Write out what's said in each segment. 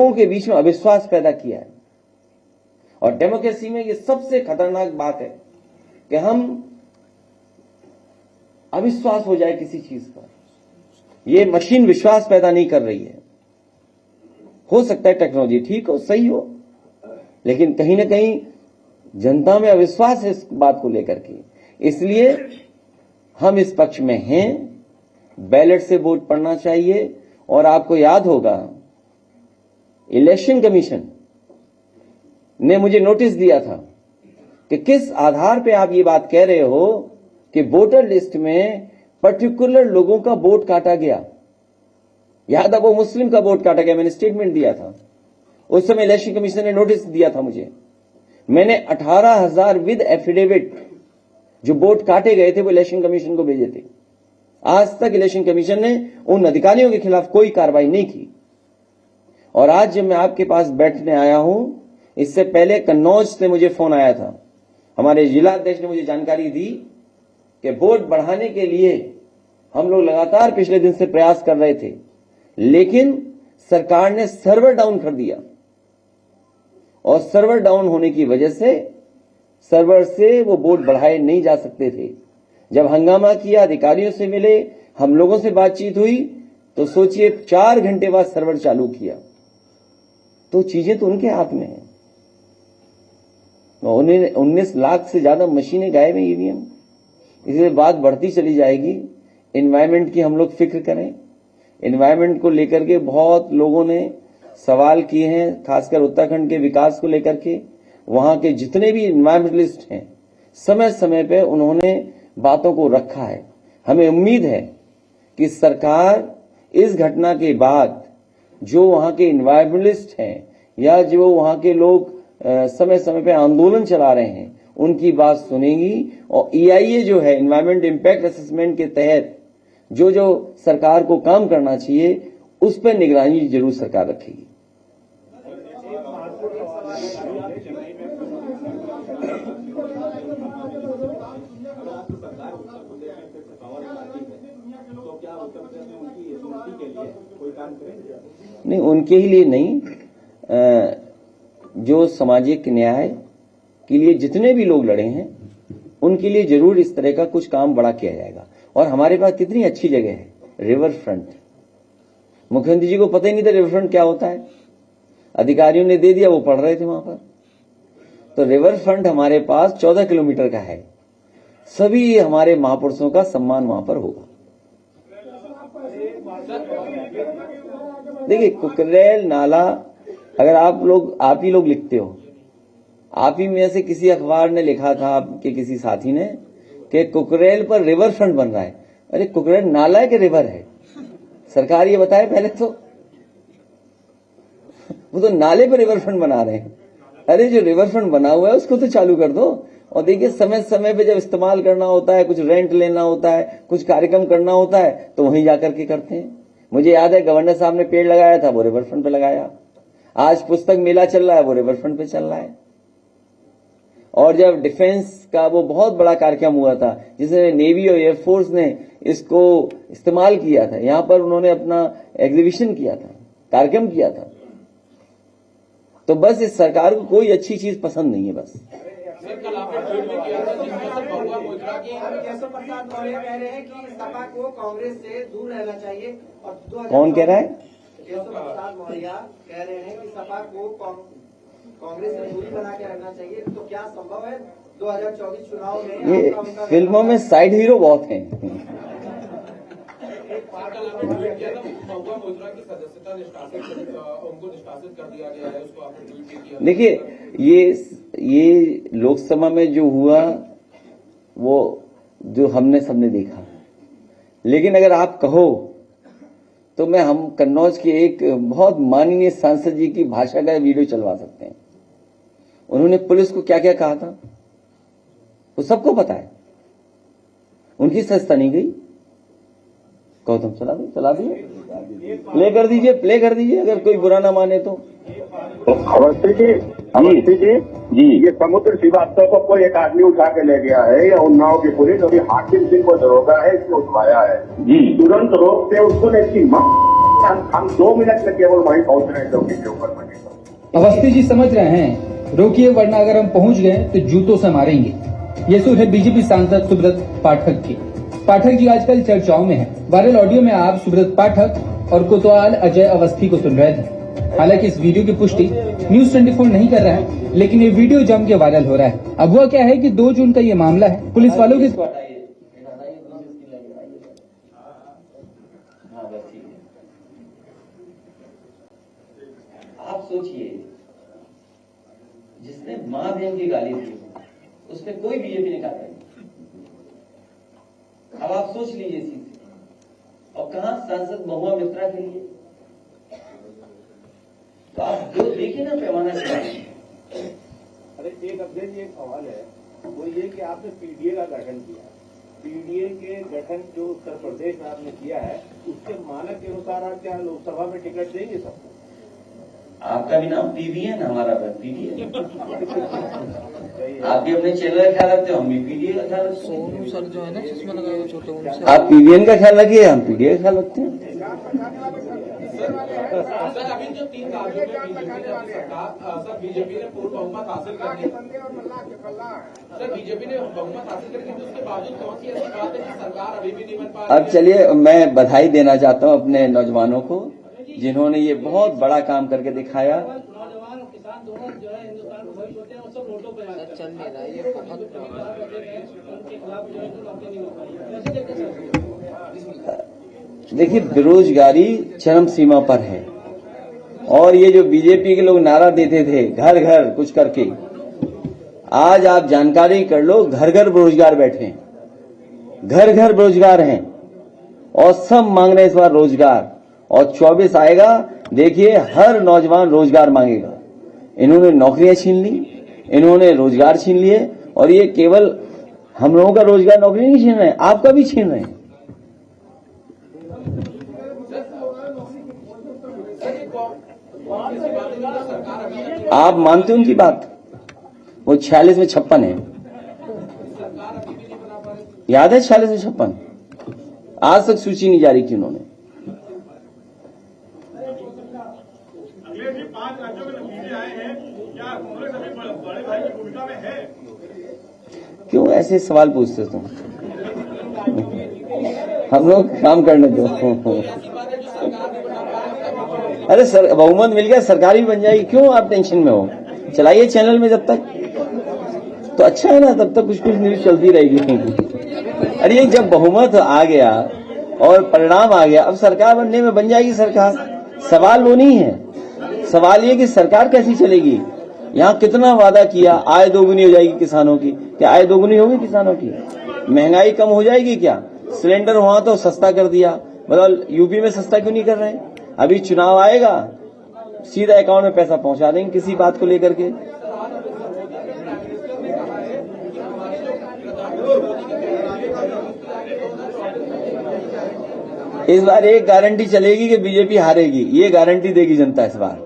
लोगों के बीच में अविश्वास पैदा किया है। और डेमोक्रेसी में ये सबसे खतरनाक बात है कि हम अविश्वास हो जाए किसी चीज पर। ये मशीन विश्वास पैदा नहीं कर रही है। हो सकता है टेक्नोलॉजी ठीक हो, सही हो, लेकिन कहीं ना कहीं जनता में अविश्वास है इस बात को लेकर के। इसलिए हम इस पक्ष में हैं, बैलेट से वोट पड़ना चाहिए। और आपको याद होगा इलेक्शन कमीशन ने मुझे नोटिस दिया था कि किस आधार पे आप ये बात कह रहे हो कि वोटर लिस्ट में पर्टिकुलर लोगों का वोट काटा गया। याद है वो मुस्लिम का वोट काटा गया, मैंने स्टेटमेंट दिया था। उस समय इलेक्शन कमीशन ने नोटिस दिया था मुझे। मैंने 18,000 विद एफिडेविट जो वोट काटे गए थे वो इलेक्शन कमीशन को भेजे थे। आज तक इलेक्शन कमीशन ने उन अधिकारियों के खिलाफ कोई कार्रवाई नहीं की। और आज जब मैं आपके पास बैठने आया हूं, इससे पहले कन्नौज से मुझे फोन आया था। हमारे जिला अध्यक्ष ने मुझे जानकारी दी कि वोट बढ़ाने के लिए हम लोग लगातार पिछले दिन से प्रयास कर रहे थे, लेकिन सरकार ने सर्वर डाउन कर दिया। और सर्वर डाउन होने की वजह से सर्वर से वो वोट बढ़ाए नहीं जा सकते थे। जब हंगामा किया, अधिकारियों से मिले, हम लोगों से बातचीत हुई, तो सोचिए 4 घंटे बाद सर्वर चालू किया। तो चीजें तो उनके हाथ में है। 19 लाख से ज्यादा मशीनें गायब हैं ईवीएम। इसलिए बात बढ़ती चली जाएगी। एनवायरमेंट की हम लोग फिक्र करें। एनवायरमेंट को लेकर के बहुत लोगों ने सवाल किए हैं, खासकर उत्तराखंड के विकास को लेकर के। वहां के जितने भी एनवायरमेंटलिस्ट हैं, समय समय पे उन्होंने बातों को रखा है। हमें उम्मीद है कि सरकार इस घटना के बाद जो वहां के एनवायरमेंटलिस्ट हैं या जो वहां के लोग समय समय पे आंदोलन चला रहे हैं, उनकी बात सुनेगी। और EIA जो है, एनवायरमेंट इंपैक्ट असेसमेंट के तहत जो जो सरकार को काम करना चाहिए, उस पर निगरानी जरूर सरकार रखेगी। नहीं, उनके ही लिए नहीं, जो सामाजिक न्याय के लिए जितने भी लोग लड़े हैं, उनके लिए जरूर इस तरह का कुछ काम बड़ा किया जाएगा। और हमारे पास कितनी अच्छी जगह है, रिवर फ्रंट। मुख्यमंत्री जी को पता ही नहीं था रिवर फ्रंट क्या होता है। अधिकारियों ने दे दिया, वो पढ़ रहे थे वहां पर। तो रिवर फ्रंट हमारे पास 14 किलोमीटर का है। सभी हमारे महापुरुषों का सम्मान वहां पर होगा। देखिए, कुकरेल नाला, अगर आप ही लोग लिखते हो, आप ही में से किसी अखबार ने लिखा था, आपके किसी साथी ने, कि कुकरेल पर रिवर फ्रंट बन रहा है। अरे कुकरेल नाला है कि रिवर है? सरकार ये बताए पहले तो। वो तो नाले पर रिवर फ्रंट बना रहे हैं। अरे जो रिवर फ्रंट बना हुआ है उसको तो चालू कर दो। और देखिए, समय समय पे जब इस्तेमाल करना होता है, कुछ रेंट लेना होता है, कुछ कार्यक्रम करना होता है, तो वहीं जाकर के करते हैं। मुझे याद है गवर्नर साहब ने पेड़ लगाया था, वो रिवर फ्रंट पे लगाया। आज पुस्तक मेला चल रहा है, वो रिवर फ्रंट पे चल रहा है। और जब डिफेंस का वो बहुत बड़ा कार्यक्रम हुआ था, जिसमें नेवी और एयरफोर्स ने इसको इस्तेमाल किया था, यहां पर उन्होंने अपना एग्जीबिशन किया था, कार्यक्रम किया था। तो बस इस सरकार को कोई अच्छी चीज पसंद नहीं है। बस कल आपने ट्वीट भी किया था जिसमें बहुआ मोइत्रा की केशव प्रसाद मौर्य कह रहे हैं कि सपा को कांग्रेस से दूर रहना चाहिए। और कौन कह रहा है? केशव प्रसाद मौर्य कह रहे हैं कि सपा को कांग्रेस से दूरी बना के रखना चाहिए। तो क्या संभव है 2024 चुनाव में? ये फिल्मों में साइड हीरो बहुत हैं। बहुआ मोइत्रा की सदस्यता उनको निष्कासित कर दिया गया है, उसको आपने ट्वीट भी किया। देखिए, ये लोकसभा में जो हुआ वो जो हमने सबने देखा। लेकिन अगर आप कहो तो हम कन्नौज के एक बहुत माननीय सांसद जी की भाषा का वीडियो चलवा सकते हैं। उन्होंने पुलिस को क्या क्या कहा था वो सबको पता है। उनकी सस्ता नहीं गई। गौतम चला दिए प्ले कर दीजिए अगर कोई बुरा ना माने तो। अवस्थी जी, ये समुद्र श्रीवास्तव को कोई एक आदमी उठा के ले गया है या उन्नाव की पुलिस, अभी हाकिम सिंह को दरोगा है, इसको उठवाया है जी। तुरंत रोकते उसको, इसकी हम 2 मिनट में केवल वहीं पहुंच रहे हैं चौकी के ऊपर बने तो। अवस्थी जी समझ रहे हैं, रोकिए वरना अगर हम पहुंच गए तो जूतों से मारेंगे। ये सुर है बीजेपी सांसद सुब्रत पाठक की। पाठक जी आजकल चर्चाओं में हैं। वायरल ऑडियो में आप सुब्रत पाठक और कोतवाल अजय अवस्थी को सुन रहे थे। हालांकि इस वीडियो की पुष्टि न्यूज 24 नहीं कर रहा है, लेकिन ये वीडियो जम के वायरल हो रहा है। अब हुआ क्या है कि 2 जून का ये मामला है। पुलिस वालों की आप सोचिए, जिसने मां बहन की गाली दी उसमें कोई बीजेपी ने कहा नहीं। अब आप सोच लीजिए चीज, और कहा सांसद महुआ मित्रा के लिए, तो आप जो देखिए ना पैमाना क्या है। अरे एक अध्यक्ष एक सवाल है, वो ये कि आपने पीडीए का गठन किया। पीडीए के गठन जो उत्तर प्रदेश में आपने किया है, उसके मानक के अनुसार आप क्या लोकसभा में टिकट देंगे सबको? आपका भी नाम पीडी है ना, हमारा पीडी है। आप भी अपने चैनल का ख्याल रखते हो, हम भी पीडीए का ख्याल रखते हैं। सोनू सर जो है ना चश्मा लगाए छोटे, उनसे आप पीवीएन का ख्याल रखिए, हम पीडीए का ख्याल रखते हैं। सर अभी जो 3 राज्यों में बीजेपी ने पूर्ण बहुमत हासिल कर ली। सर बीजेपी ने बहुमत हासिल करके उसके बावजूद कौन सी ऐसी बात है कि सरकार अभी भी नहीं बन पा रही है? अब चलिए, मैं बधाई देना चाहता हूं अपने नौजवानों को, जिन्होंने ये बहुत बड़ा काम करके दिखाया। नौजवान और किसान दोनों जो है हिंदुस्तान को भविष्य होते हैं, वो सब वोटों पे सर चल नहीं रहा है ये बहुत उनके खिलाफ जो है नौकरी नहीं मिल पाई। कैसे देखते सर? देखिए, बेरोजगारी चरम सीमा पर है, और ये जो बीजेपी के लोग नारा देते थे घर घर कुछ करके, आज आप जानकारी कर लो, घर घर बेरोजगार बैठे हैं, घर घर बेरोजगार हैं, और सब मांग रहे हैं इस बार रोजगार। और 24 आएगा, देखिए हर नौजवान रोजगार मांगेगा। इन्होंने नौकरियां छीन ली, इन्होंने रोजगार छीन लिए, और ये केवल हम लोगों का रोजगार नौकरी नहीं छीन रहे हैं, आपका भी छीन रहे हैं। आप मानते हो उनकी बात? वो 46 में 56 है, याद है 46 में 56? आज तक सूची नहीं जारी की उन्होंने। अगले 5 राज्यों में नतीजे आए हैं, क्या कांग्रेस अभी बड़े भाई की भूमिका में है? क्यों ऐसे सवाल पूछते तुम? हम लोग काम करने दो। अरे सर, बहुमत मिल गया, सरकार भी बन जाएगी, क्यों आप टेंशन में हो? चलाइए चैनल में जब तक, तो अच्छा है ना, तब तक कुछ कुछ न्यूज चलती रहेगी। अरे ये जब बहुमत आ गया और परिणाम आ गया, अब सरकार बनने में बन जाएगी सरकार। सवाल वो नहीं है, सवाल ये कि सरकार कैसी चलेगी। यहाँ कितना वादा किया, आय दोगुनी हो जाएगी किसानों की, क्या आय दोगुनी होगी किसानों की? महंगाई कम हो जाएगी क्या? सिलेंडर वहां तो सस्ता कर दिया, मतलब यूपी में सस्ता क्यों नहीं कर रहे हैं? अभी चुनाव आएगा, सीधा अकाउंट में पैसा पहुंचा देंगे किसी बात को लेकर के। इस बार एक गारंटी चलेगी कि बीजेपी हारेगी, ये गारंटी देगी जनता इस बार।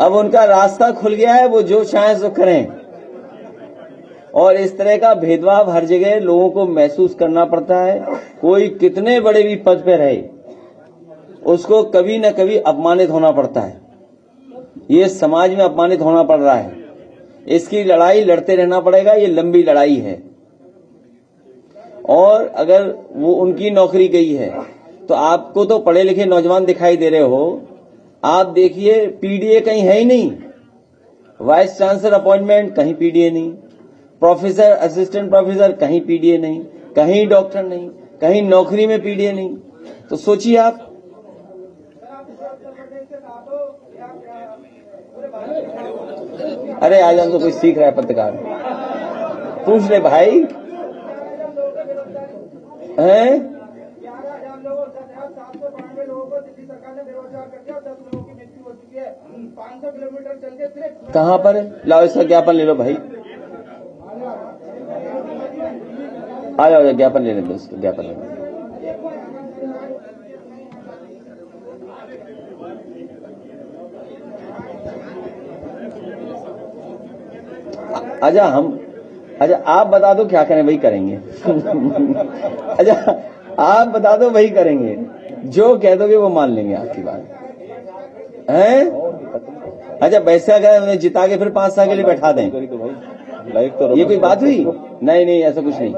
अब उनका रास्ता खुल गया है, वो जो चाहे सो करें, और इस तरह का भेदभाव हर जगह लोगों को महसूस करना पड़ता है। कोई कितने बड़े भी पद पे रहे, उसको कभी न कभी अपमानित होना पड़ता है। ये समाज में अपमानित होना पड़ रहा है, इसकी लड़ाई लड़ते रहना पड़ेगा, ये लंबी लड़ाई है। और अगर वो उनकी नौकरी गई है, तो आपको तो पढ़े लिखे नौजवान दिखाई दे रहे हो, आप देखिए पीडीए कहीं है ही नहीं, वाइस चांसलर अपॉइंटमेंट कहीं पीडीए नहीं, प्रोफेसर असिस्टेंट प्रोफेसर कहीं पीडीए नहीं, कहीं डॉक्टर नहीं, कहीं नौकरी में पीडीए नहीं। तो सोचिए आप। अरे आज हम तो कुछ सीख रहा है पत्रकार, पूछ ले भाई हैं? 11,000 लोगों 792 लोगों को दिल्ली सरकार ने बेरोजगार कर दिया और 10 लोगों की मृत्यु हो चुकी है। 500 किलोमीटर चल के सिर्फ कहाँ पर है? लाओ इसका ज्ञापन ले लो भाई, आ जाओ ज्ञापन लेने दो, इसका ज्ञापन लेने दो। आजा, अच्छा आप बता दो क्या करें, वही करेंगे। अच्छा आप बता दो, वही करेंगे, जो कह दोगे वो मान लेंगे आपकी बात है। अच्छा वैसे अगर उन्हें जिता के फिर 5 साल के लिए बैठा दें, ये कोई बात हुई? नहीं नहीं, ऐसा कुछ नहीं।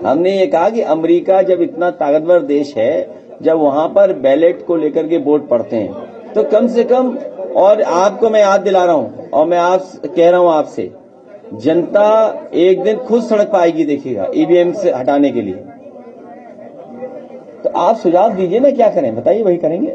हमने ये कहा कि अमेरिका जब इतना ताकतवर देश है, जब वहां पर बैलेट को लेकर के वोट पड़ते हैं, तो कम से कम, और आपको मैं याद दिला रहा हूं और मैं आप कह रहा हूं आपसे, जनता एक दिन खुद सड़क पर आएगी, देखिएगा, ईवीएम से हटाने के लिए। तो आप सुझाव दीजिए ना, क्या करें बताइए, वही करेंगे।